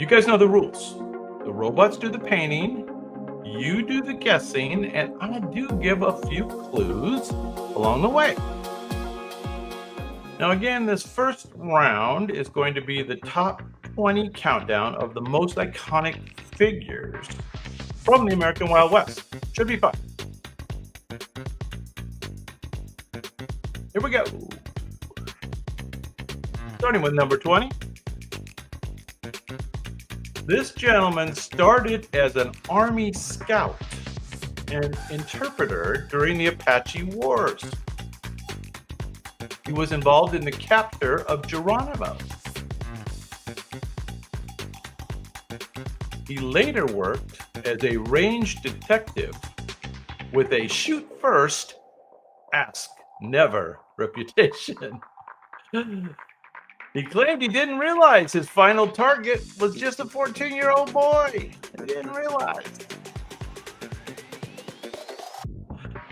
You guys know the rules. The robots do the painting, you do the guessing, and I do give a few clues along the way. Now again, this first round is going to be the top 20 countdown of the most iconic figures from the American Wild West. Should be fun. Here we go. Starting with number 20. This gentleman started as an Army scout and interpreter during the Apache Wars. He was involved in the capture of Geronimo. He later worked as a range detective with a shoot first, ask never reputation. He claimed he didn't realize his final target was just a 14-year-old boy. He didn't realize.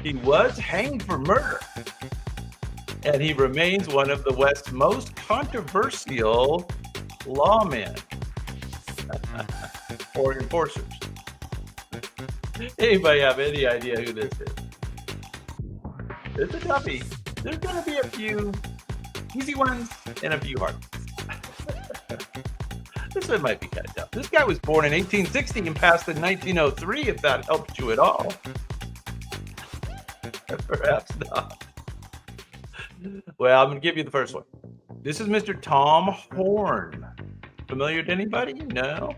He was hanged for murder, and he remains one of the West's most controversial lawmen or enforcers. Anybody have any idea who this is? It's a toughie. There's going to be a few easy ones and a few hard ones. This one might be kind of tough. This guy was born in 1860 and passed in 1903, if that helps you at all. Perhaps not. Well, I'm going to give you the first one. This is Mr. Tom Horn. Familiar to anybody? No?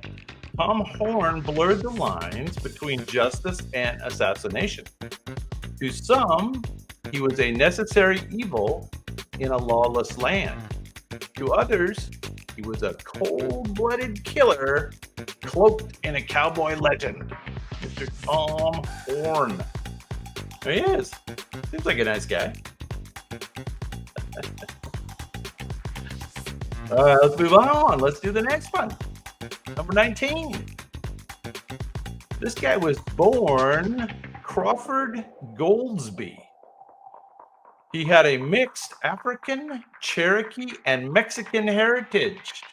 Tom Horn blurred the lines between justice and assassination. To some, he was a necessary evil in a lawless land. To others, he was a cold-blooded killer cloaked in a cowboy legend. Mr. Tom Horn. There he is. Seems like a nice guy. All right, let's move on. Let's do the next one. Number 19. This guy was born Crawford Goldsby. He had a mixed African, Cherokee, and Mexican heritage.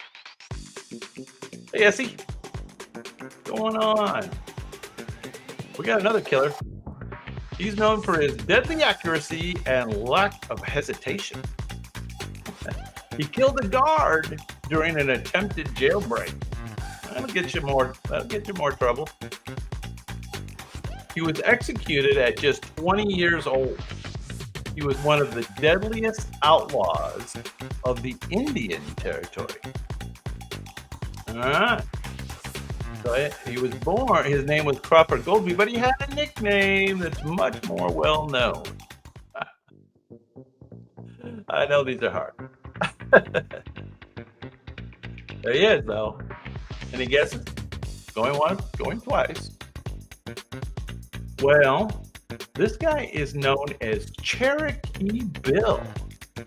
Hey, Essie. What's going on? We got another killer. He's known for his deadly accuracy and lack of hesitation. He killed a guard during an attempted jailbreak. That'll get you more trouble. He was executed at just 20 years old. He was one of the deadliest outlaws of the Indian Territory. All right. So he was born, his name was Crawford Goldsby, but he had a nickname that's much more well known. I know these are hard. There he is, though. Any guesses? Going once, going twice. Well, this guy is known as Cherokee Bill.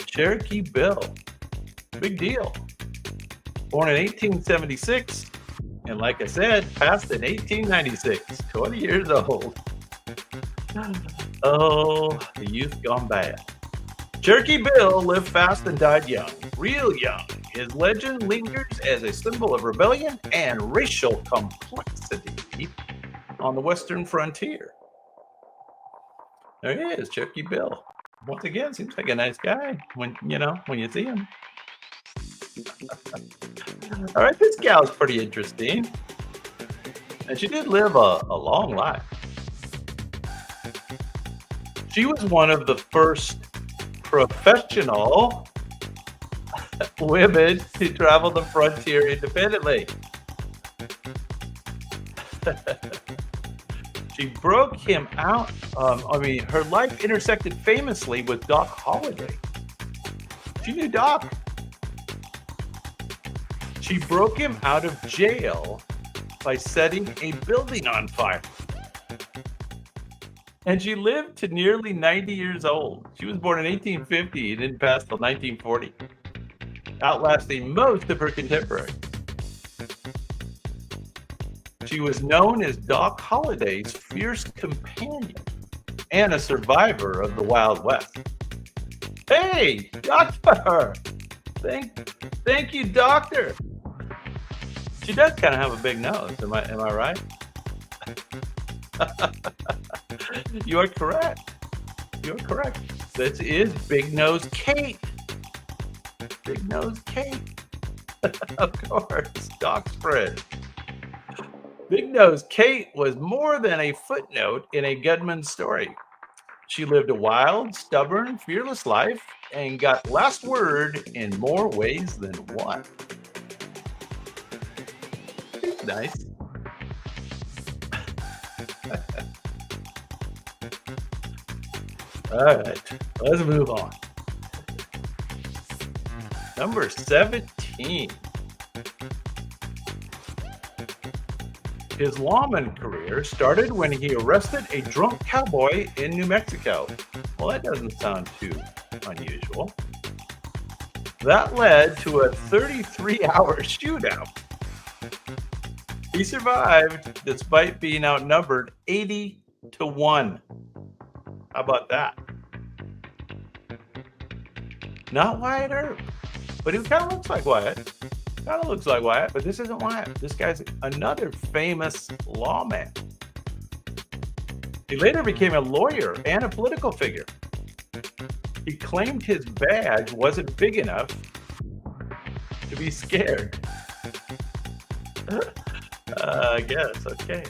Cherokee Bill. Big deal. Born in 1876, and like I said, passed in 1896. 20 years old. Oh, the youth gone bad. Cherokee Bill lived fast and died young, real young. His legend lingers as a symbol of rebellion and racial complexity on the western frontier. There he is, Cherokee Bill. Once again, seems like a nice guy when you see him. All right, this gal's pretty interesting. And she did live a long life. She was one of the first professional women to travel the frontier independently. She broke him out. Her life intersected famously with Doc Holliday. She knew Doc. She broke him out of jail by setting a building on fire. And she lived to nearly 90 years old. She was born in 1850 and didn't pass till 1940, outlasting most of her contemporaries. She was known as Doc Holliday's fierce companion and a survivor of the Wild West. Hey, Doctor! Thank you, Doctor. She does kind of have a big nose. Am I right? You are correct. You're correct. This is Big Nose Kate. Big Nose Kate. Of course, Doc spread. Big Nose Kate was more than a footnote in a gunman's story. She lived a wild, stubborn, fearless life and got last word in more ways than one. Nice. All right, let's move on. Number 17. His lawman career started when he arrested a drunk cowboy in New Mexico. Well, that doesn't sound too unusual. That led to a 33-hour shootout. He survived despite being outnumbered 80-1. How about that? Not Wyatt Earp, but he kind of looks like Wyatt. Kind of looks like Wyatt, but this isn't Wyatt. This guy's another famous lawman. He later became a lawyer and a political figure. He claimed his badge wasn't big enough to be scared. I guess, okay.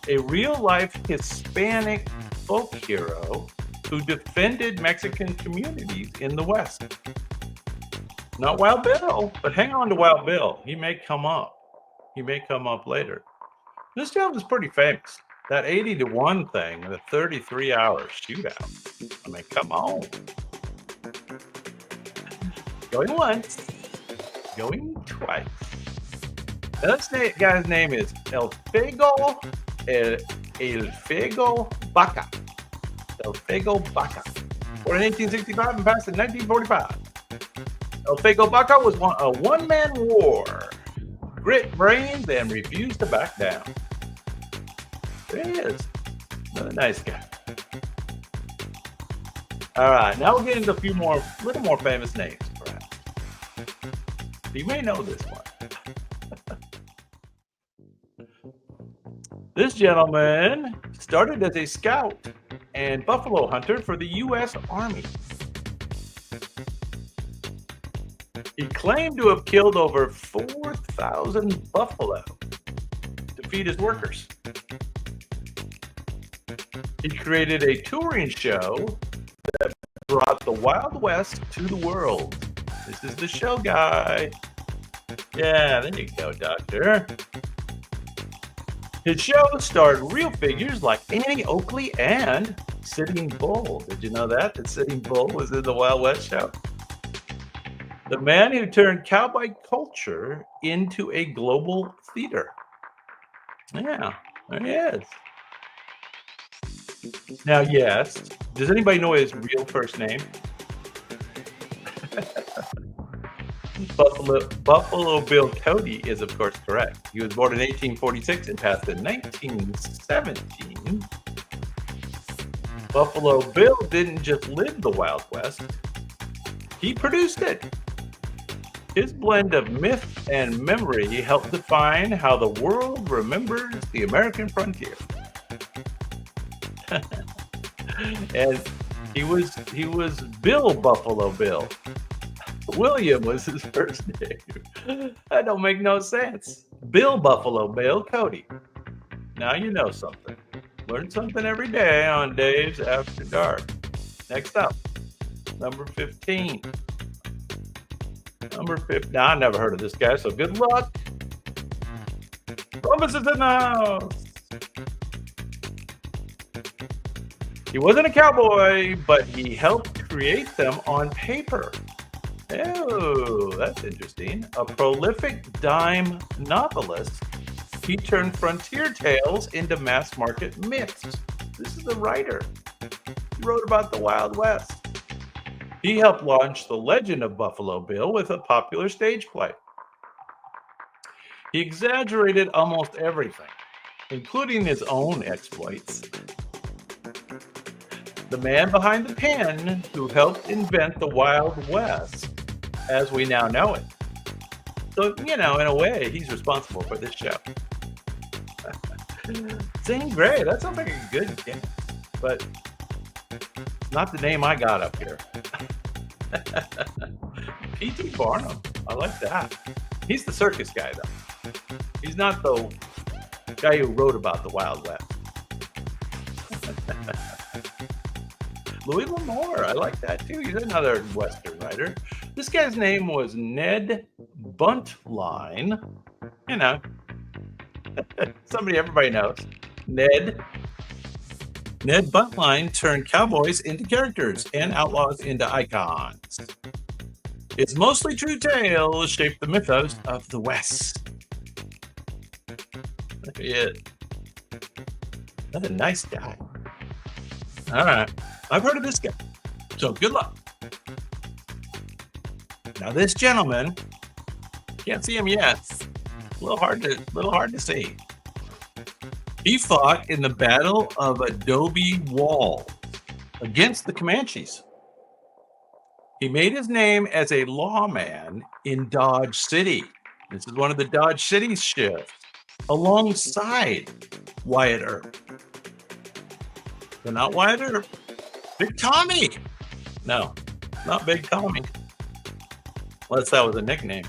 A real-life Hispanic folk hero who defended Mexican communities in the West. Not Wild Bill, but hang on to Wild Bill. He may come up. He may come up later. This job was pretty famous. That 80-1 thing, the 33-hour shootout. I mean, come on. Going once, going twice. Now, this guy's name is Elfego Baca. Elfego Baca. Born in 1865 and passed in 1945. Elfego Baca was a one-man war. Grit brains and refused to back down. There he is. Another nice guy. All right, now we'll get into a few more, little more famous names, perhaps. You may know this one. This gentleman started as a scout and buffalo hunter for the U.S. Army. He claimed to have killed over 4,000 buffalo to feed his workers. He created a touring show that brought the Wild West to the world. This is the show guy. Yeah, there you go, Doctor. His show starred real figures like Annie Oakley and Sitting Bull. Did you know that? That Sitting Bull was in the Wild West show? The man who turned cowboy culture into a global theater. Yeah, there he is. Now, yes, does anybody know his real first name? Buffalo Bill Cody is, of course, correct. He was born in 1846 and passed in 1917. Buffalo Bill didn't just live the Wild West, he produced it. His blend of myth and memory helped define how the world remembers the American frontier. And he was Bill Buffalo Bill. William was his first name. That don't make no sense. Bill Buffalo Bill Cody. Now you know something. Learn something every day on Days After Dark. Next up, number 15. Number 15. Now, I never heard of this guy, so good luck. Columbus is in the house. He wasn't a cowboy, but he helped create them on paper. Oh, that's interesting. A prolific dime novelist, he turned frontier tales into mass market myths. This is a writer. He wrote about the Wild West. He helped launch the legend of Buffalo Bill with a popular stage play. He exaggerated almost everything, including his own exploits. The man behind the pen who helped invent the Wild West as we now know it. So, you know, in a way, he's responsible for this show. Zane Grey, that sounds like a good game, but not the name I got up here. P.T. Barnum, I like that. He's the circus guy, though. He's not the guy who wrote about the Wild West. Louis L'Amour, I like that too. He's another Western writer. This guy's name was Ned Buntline. You know, somebody everybody knows. Ned Buntline turned cowboys into characters and outlaws into icons. His mostly true tale shaped the mythos of the West. Look at it. That's a nice guy. All right. I've heard of this guy. So good luck. Now this gentleman, can't see him yet. A little hard to see. He fought in the Battle of Adobe Wall against the Comanches. He made his name as a lawman in Dodge City. This is one of the Dodge City shifts, alongside Wyatt Earp. But not Wyatt Earp. Big Tommy. No, not Big Tommy. Unless that was a nickname.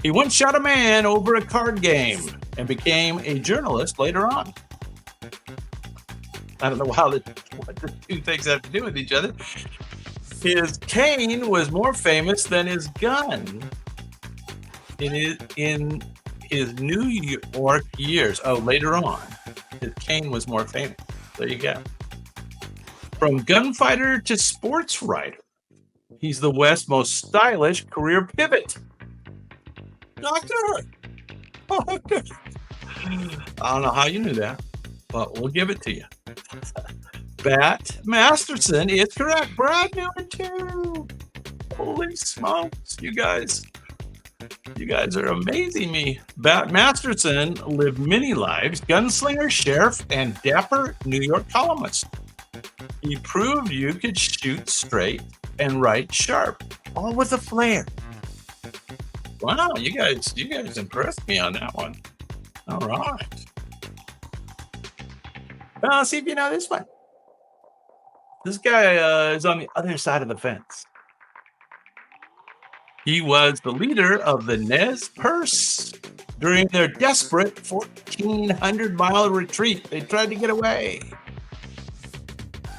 He once shot a man over a card game and became a journalist later on. I don't know what the two things have to do with each other. His cane was more famous than his gun in his New York years. Oh, later on, his cane was more famous. There you go. From gunfighter to sports writer, he's the West's most stylish career pivot. Doctor! I don't know how you knew that, but we'll give it to you. Bat Masterson is correct. Brad knew it too. Holy smokes, you guys are amazing me. Bat Masterson lived many lives, gunslinger, sheriff, and dapper New York columnist. He proved you could shoot straight and write sharp, all with a flair. Wow, you guys impressed me on that one. All right. Well, let's see if you know this one. This guy is on the other side of the fence. He was the leader of the Nez Perce during their desperate 1,400-mile retreat. They tried to get away.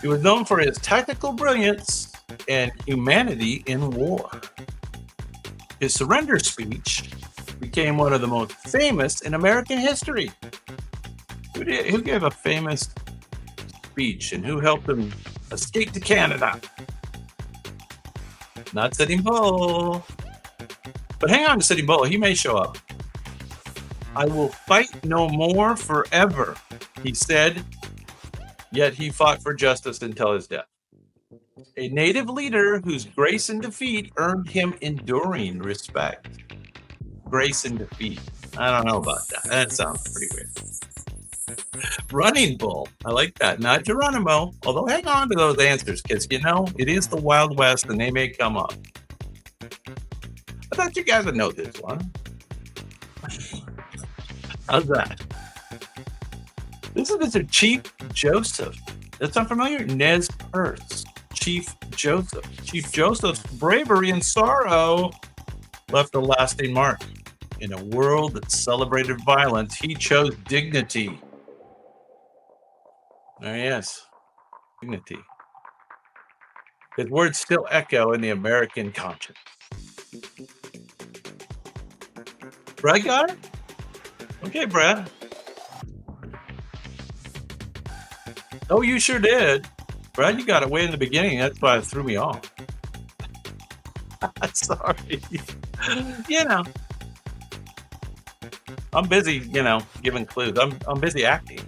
He was known for his tactical brilliance and humanity in war. His surrender speech became one of the most famous in American history. Who gave a famous speech and who helped him escape to Canada? Not Sitting Bull. But hang on to Sitting Bull. He may show up. I will fight no more forever, he said, yet he fought for justice until his death. A native leader whose grace and defeat earned him enduring respect. Grace and defeat. I don't know about that. That sounds pretty weird. Running Bull. I like that. Not Geronimo. Although hang on to those answers, because you know, it is the Wild West and they may come up. I thought you guys would know this one. How's that? This is Mr. Chief Joseph. That sound familiar? Nez Perce. Chief Joseph. Chief Joseph's bravery and sorrow left a lasting mark. In a world that celebrated violence, he chose dignity. Oh, yes. Dignity. His words still echo in the American conscience. Brad got it? Okay, Brad. Oh, you sure did. Brad, you got it way in the beginning. That's why it threw me off. Sorry. You know. I'm busy, giving clues. I'm busy acting.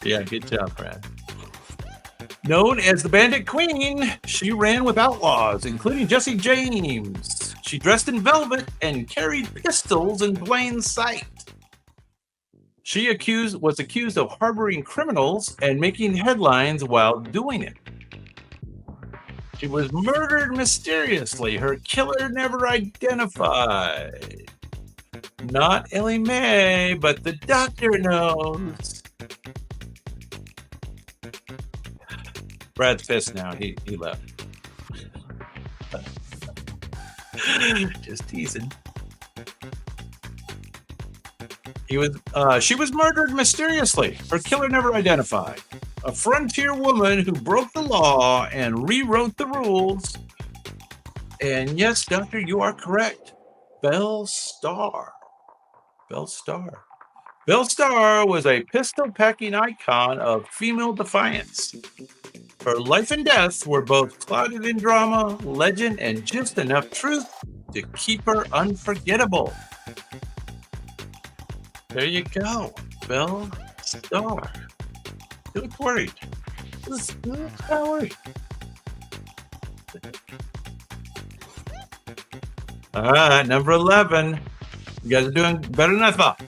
Yeah, good job, Brad. Known as the Bandit Queen, she ran with outlaws, including Jesse James. She dressed in velvet and carried pistols in plain sight. She was accused of harboring criminals and making headlines while doing it. She was murdered mysteriously. Her killer never identified. Not Ellie Mae, but the doctor knows. Brad's pissed now. He left. Just teasing. She was murdered mysteriously. Her killer never identified. A frontier woman who broke the law and rewrote the rules. And yes, Doctor, you are correct. Belle Starr. Belle Starr. Belle Starr was a pistol-packing icon of female defiance. Her life and death were both clouded in drama, legend, and just enough truth to keep her unforgettable. There you go, Belle Starr. You look worried. You look worried. All right, number 11. You guys are doing better than I thought.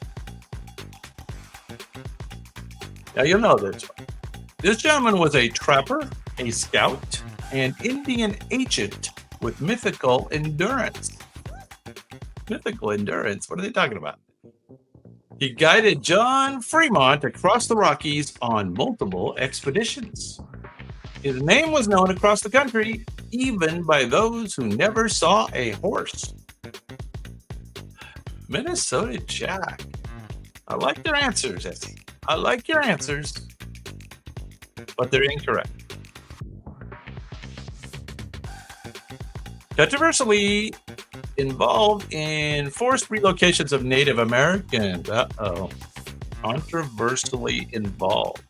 Now you'll know this one. This gentleman was a trapper, a scout, and Indian agent with mythical endurance. Mythical endurance? What are they talking about? He guided John Fremont across the Rockies on multiple expeditions. His name was known across the country, even by those who never saw a horse. Minnesota Jack. I like their answers, Essie. I like your answers, but they're incorrect. Controversially involved in forced relocations of Native Americans. Uh-oh. Controversially involved.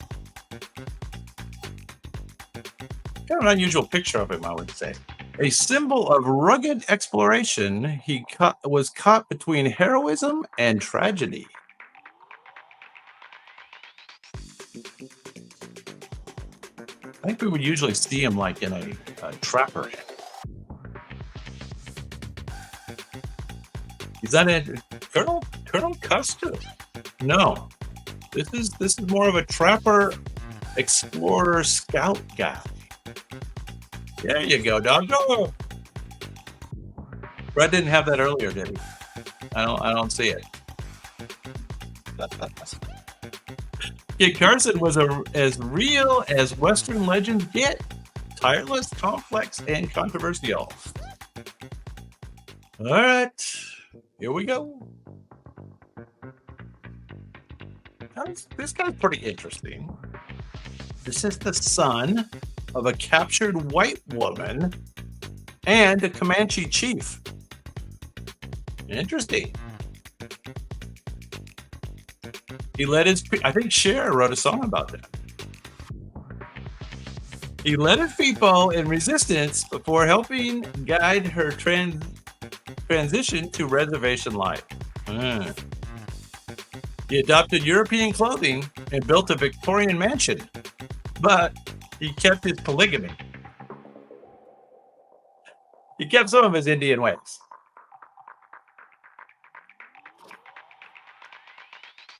Kind of an unusual picture of him, I would say. A symbol of rugged exploration, he was caught between heroism and tragedy. I think we would usually see him like in a trapper. Is that a Colonel Custer? No. This is more of a trapper, explorer, scout guy. There you go, dog. Go. Brett didn't have that earlier, did he? I don't see it. Kit Carson was as real as Western legends get. Tireless, complex, and controversial. All right. Here we go. This guy's pretty interesting. This is the son of a captured white woman and a Comanche chief. Interesting. He led his... I think Cher wrote a song about that. He led his people in resistance before helping guide her transition to reservation life. He adopted European clothing and built a Victorian mansion, but he kept his polygamy. He kept some of his Indian ways.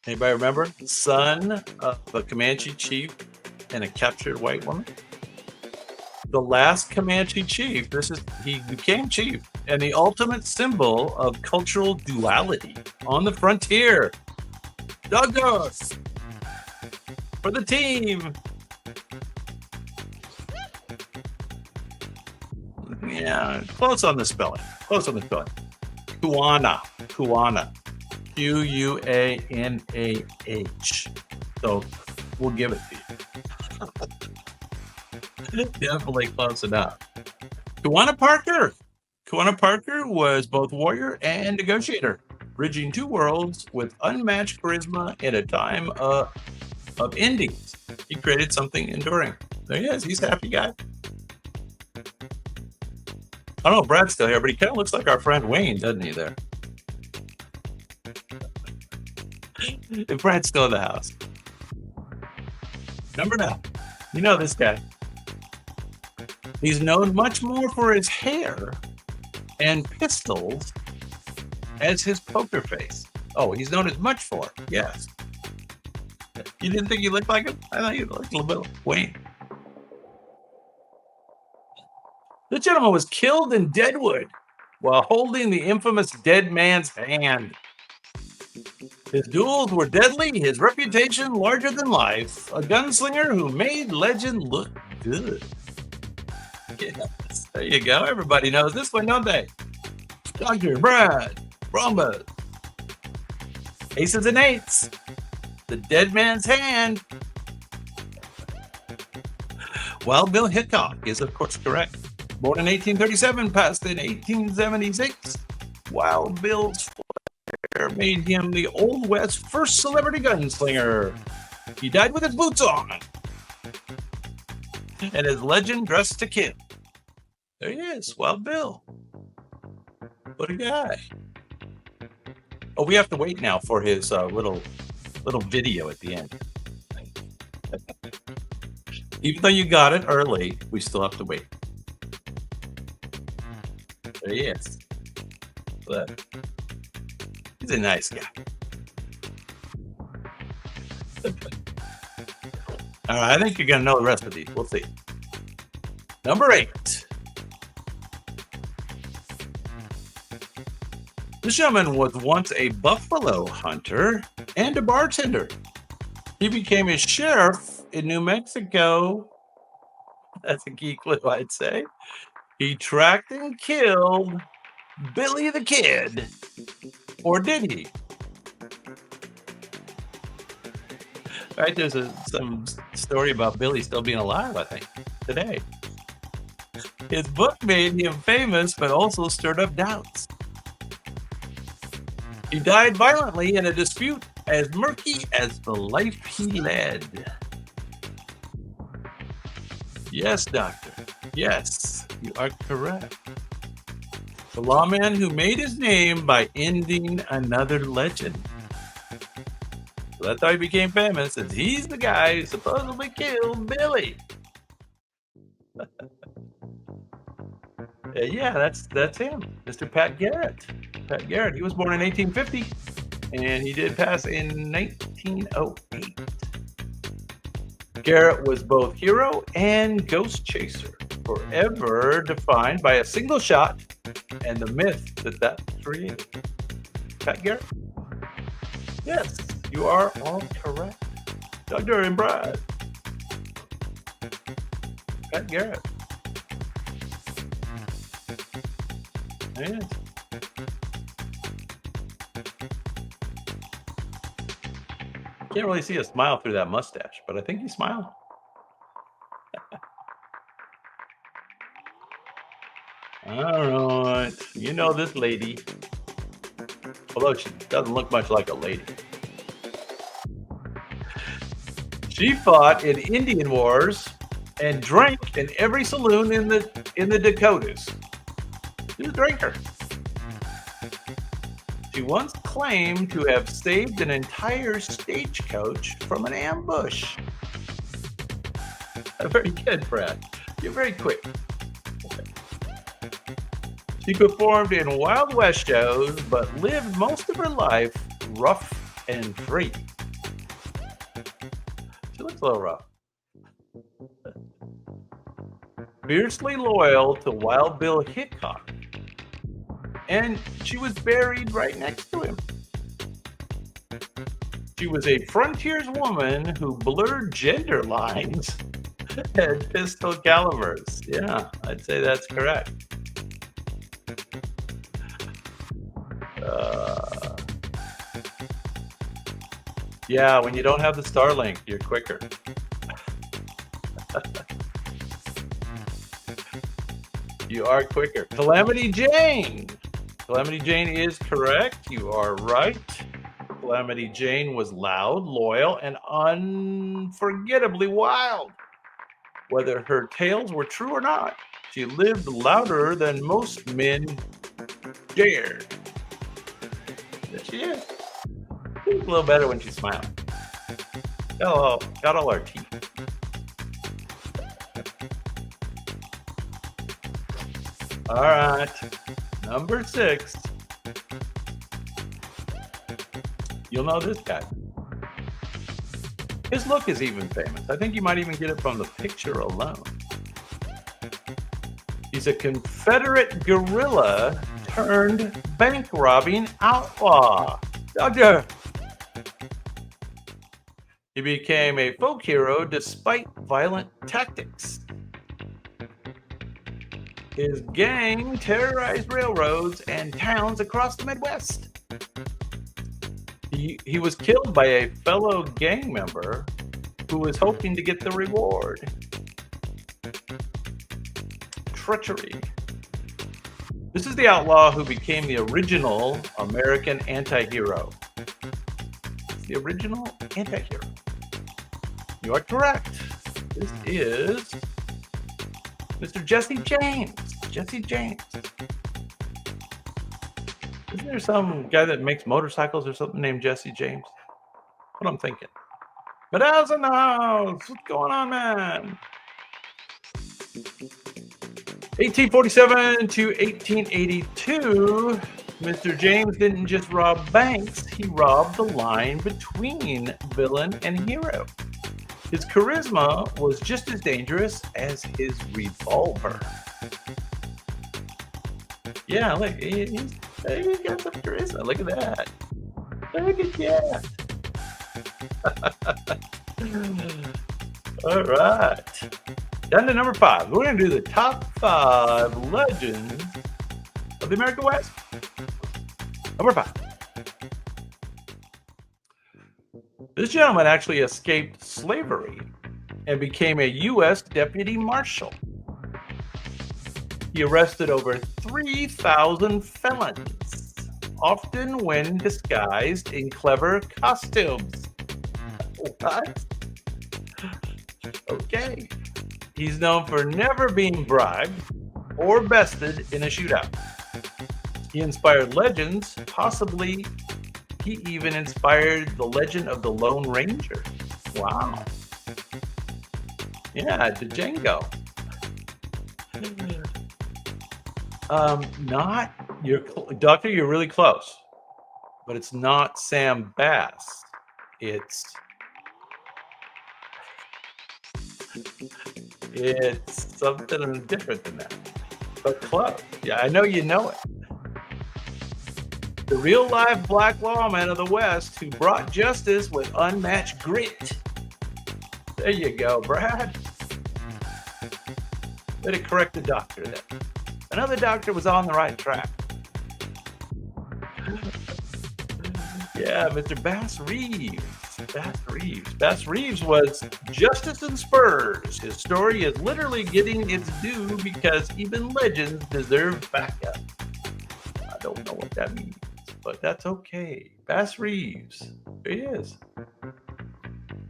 Anybody remember? Son of a Comanche chief and a captured white woman. The last Comanche chief, he became chief and the ultimate symbol of cultural duality on the frontier. Douglas for the team. Yeah, close on the spelling. Kuanah. Q-U-A-N-A-H. So we'll give it to you. Definitely close enough. Kuanah Parker was both warrior and negotiator, bridging two worlds with unmatched charisma in a time of endings. He created something enduring. There he is. He's a happy guy. I don't know if Brad's still here, but he kind of looks like our friend Wayne, doesn't he, there? If Brad's still in the house. Number 9. You know this guy. He's known much more for his hair and pistols as his poker face. Oh, he's known as much for, yes. You didn't think he looked like him? I thought he looked a little bit like Wayne. The gentleman was killed in Deadwood while holding the infamous dead man's hand. His duels were deadly, his reputation larger than life, a gunslinger who made legend look good. Yes, there you go. Everybody knows this one, don't they? Dr. Brad, Brombas, Aces and Eights, the dead man's hand. Wild Bill Hickok is, of course, correct. Born in 1837, passed in 1876. Wild Bill's flair made him the Old West's first celebrity gunslinger. He died with his boots on, and his legend dressed to kill. There he is, Wild Bill. What a guy. Oh, we have to wait now for his little video at the end. Even though you got it early, we still have to wait. There he is. Look. He's a nice guy. All right, I think you're going to know the rest of these. We'll see. Number 8. This gentleman was once a buffalo hunter and a bartender. He became a sheriff in New Mexico. That's a key clue, I'd say. He tracked and killed Billy the Kid. Or did he? Right, there's some story about Billy still being alive, I think, today. His book made him famous, but also stirred up doubts. He died violently in a dispute as murky as the life he led. Yes, doctor. Yes, you are correct. The lawman who made his name by ending another legend. So that's how he became famous, as he's the guy who supposedly killed Billy. Yeah, that's him, Mr. Pat Garrett. Pat Garrett, he was born in 1850, and he did pass in 1908. Garrett was both hero and ghost chaser, forever defined by a single shot and the myth that created. Pat Garrett? Yes, you are all correct. Dr. and Brad. Pat Garrett. Yes. Can't really see a smile through that mustache, but I think he's smiling. All right. You know this lady. Although she doesn't look much like a lady. She fought in Indian wars and drank in every saloon in the Dakotas. She was a drinker. She once claimed to have saved an entire stagecoach from an ambush. Very good, Brad. You're very quick. She performed in Wild West shows, but lived most of her life rough and free. She looks a little rough. Fiercely loyal to Wild Bill Hickok. And she was buried right next to him. She was a frontierswoman who blurred gender lines at pistol calibers. Yeah, I'd say that's correct. Yeah, when you don't have the Starlink, you're quicker. You are quicker. Calamity Jane. Calamity Jane is correct. You are right. Calamity Jane was loud, loyal, and unforgettably wild. Whether her tales were true or not, she lived louder than most men dared. There she is. She's a little better when she's smiling. Got all our teeth. All right, number 6. You'll know this guy. His look is even famous. I think you might even get it from the picture alone. He's a Confederate guerrilla turned bank robbing outlaw. Doctor. He became a folk hero despite violent tactics. His gang terrorized railroads and towns across the Midwest. He was killed by a fellow gang member who was hoping to get the reward. Treachery. This is the outlaw who became the original American anti-hero. The original anti-hero. You are correct. This is Mr. Jesse James. Jesse James. Isn't there some guy that makes motorcycles or something named Jesse James? What I'm thinking. But how's in the house? What's going on, man? 1847 to 1882, Mr. James didn't just rob banks, he robbed the line between villain and hero. His charisma was just as dangerous as his revolver. Yeah, look, he's got some charisma. Look at that. Look at that. All right. Down to number 5. We're going to do the top 5 legends of the American West. Number 5. This gentleman actually escaped slavery and became a U.S. deputy marshal. He arrested over 3,000 felons, often when disguised in clever costumes. What? Okay. He's known for never being bribed or bested in a shootout. He inspired legends, possibly he even inspired the legend of the Lone Ranger. Wow. Yeah, Django. Not your doctor. You're really close, but it's not Sam Bass. It's something different than that, but close. Yeah, I know you know it. The real life black lawman of the West who brought justice with unmatched grit. There you go, Brad. Way to correct the doctor there. Another doctor was on the right track. Yeah, Mr. Bass Reeves. Bass Reeves was Justice in Spurs. His story is literally getting its due because even legends deserve backup. I don't know what that means, but that's okay. Bass Reeves. There he is.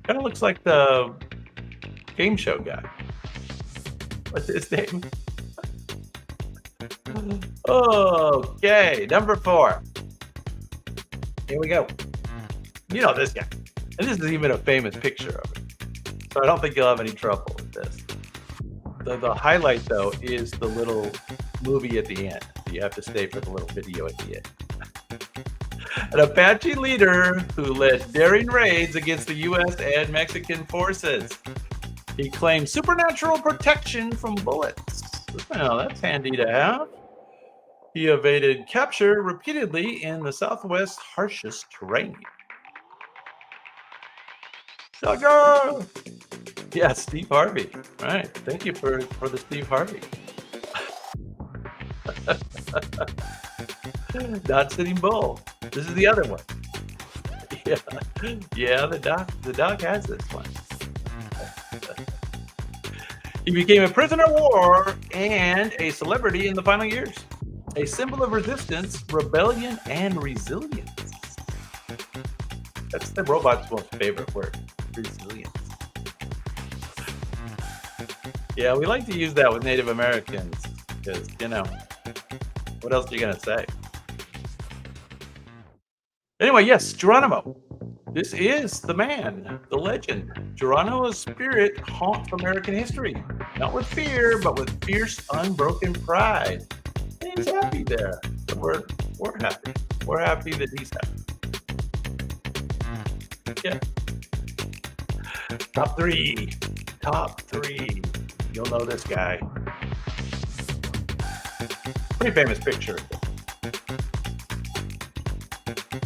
Kind of looks like the game show guy. What's his name? Okay, number 4. Here we go. You know this guy. And this is even a famous picture of it. So I don't think you'll have any trouble with this. The highlight, though, is the little movie at the end. You have to stay for the little video at the end. An Apache leader who led daring raids against the U.S. and Mexican forces. He claimed supernatural protection from bullets. Well, that's handy to have. He evaded capture repeatedly in the Southwest's harshest terrain. Sugar! Yeah, Steve Harvey. All right. Thank you for the Steve Harvey. Not Sitting Bull. This is the other one. Yeah, the doc has this one. He became a prisoner of war and a celebrity in the final years. A symbol of resistance, rebellion, and resilience. That's the robot's most favorite word, resilience. Yeah, we like to use that with Native Americans because, you know, what else are you going to say? Anyway, yes, Geronimo. This is the man, the legend. Geronimo's spirit haunts American history, not with fear, but with fierce, unbroken pride. And he's happy there. So we're happy. We're happy that he's happy. Yeah. Top three. You'll know this guy. Pretty famous picture.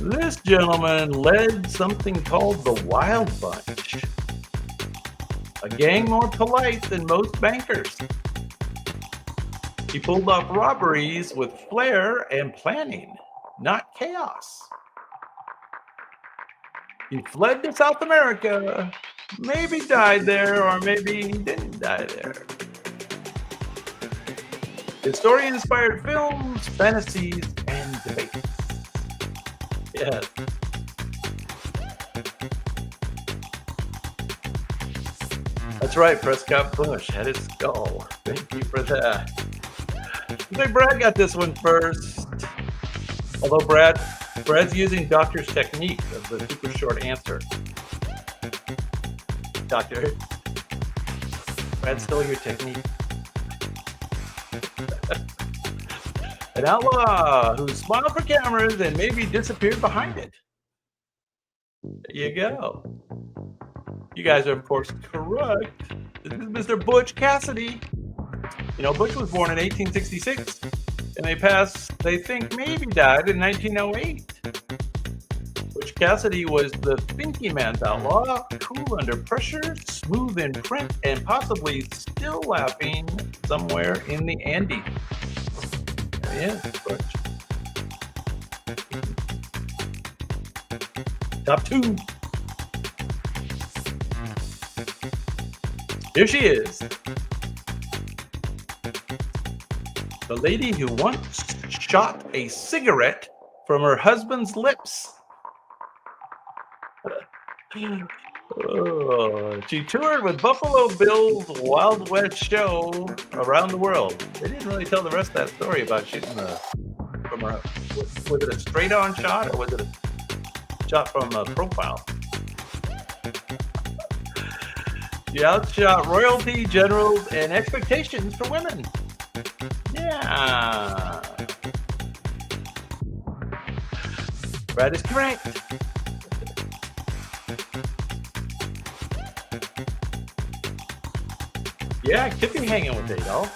This gentleman led something called the Wild Bunch, a gang more polite than most bankers. He pulled off robberies with flair and planning, not chaos. He fled to South America, maybe died there, or maybe he didn't die there. His story inspired films, fantasies, and debates. Yes. That's right, Prescott Bush had his skull. Thank you for that. I think Brad got this one first. Although Brad's using Doctor's technique of the super short answer. Doctor, Brad stole your technique. An outlaw who smiled for cameras and maybe disappeared behind it. There you go. You guys are, of course, correct. This is Mr. Butch Cassidy. You know, Butch was born in 1866, and they think maybe died in 1908. Butch Cassidy was the thinking man's outlaw, cool under pressure, smooth in print, and possibly still laughing somewhere in the Andes. There he is, Butch. Top 2. Here she is. The lady who once shot a cigarette from her husband's lips. Oh, she toured with Buffalo Bill's Wild West show around the world. They didn't really tell the rest of that story about shooting from her. Was it a straight-on shot, or was it a shot from a profile? She outshot royalty, generals, and expectations for women. Yeah. Brad is correct. Yeah, could be hanging with Adolf.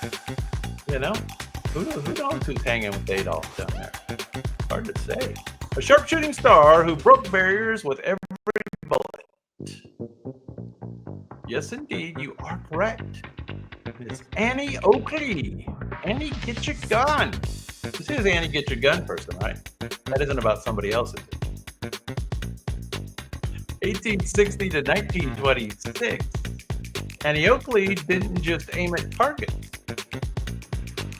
You know, who knows who's hanging with Adolf down there? Hard to say. A sharpshooting star who broke barriers with every bullet. Yes, indeed, you are correct. It's Annie Oakley. Annie, get your gun. This is Annie, get your gun person, right? That isn't about somebody else, is it? 1860 to 1926. Annie Oakley didn't just aim at targets.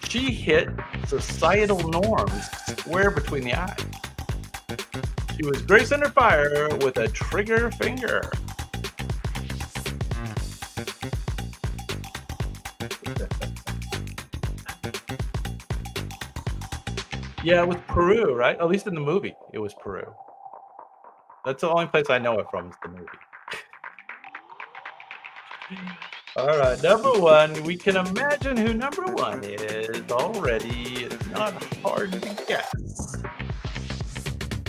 She hit societal norms square between the eyes. She was grace under fire with a trigger finger. Yeah, it was Peru, right? At least in the movie, it was Peru. That's the only place I know it from is the movie. All right, number 1. We can imagine who number 1 is already. It's not hard to guess.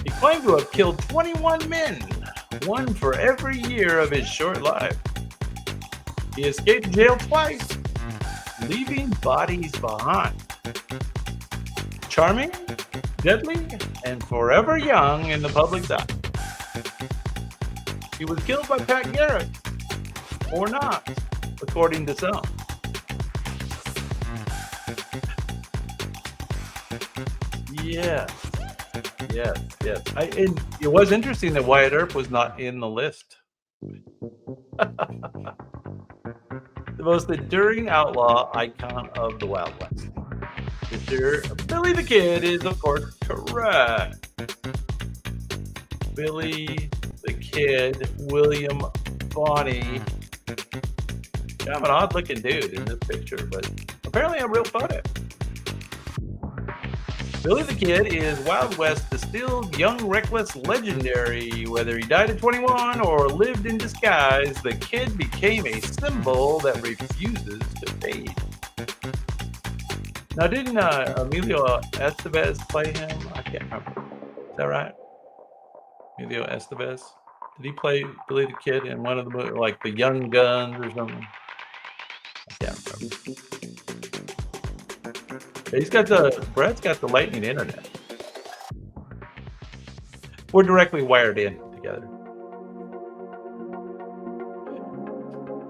He claimed to have killed 21 men, one for every year of his short life. He escaped jail twice, leaving bodies behind. Charming, deadly, and forever young in the public's eye. He was killed by Pat Garrett, or not, according to some. Yes. And it was interesting that Wyatt Earp was not in the list. The most enduring outlaw icon of the Wild West. Mr. Billy the Kid is, of course, correct. Billy the Kid, William Bonney. Yeah, I'm an odd-looking dude in this picture, but apparently a real photo. Billy the Kid is Wild West distilled, young, reckless, legendary. Whether he died at 21 or lived in disguise, the Kid became a symbol that refuses to fade. Now, didn't Emilio Estevez play him? I can't remember. Is that right? Emilio Estevez? Did he play Billy the Kid in one of the movies, like the Young Guns or something? I can't remember. Brad's got the lightning internet. We're directly wired in together.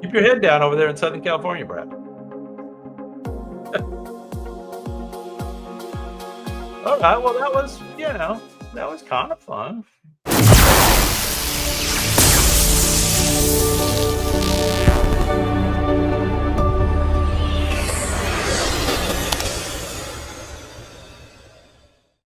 Keep your head down over there in Southern California, Brad. All right, well, that was kind of fun.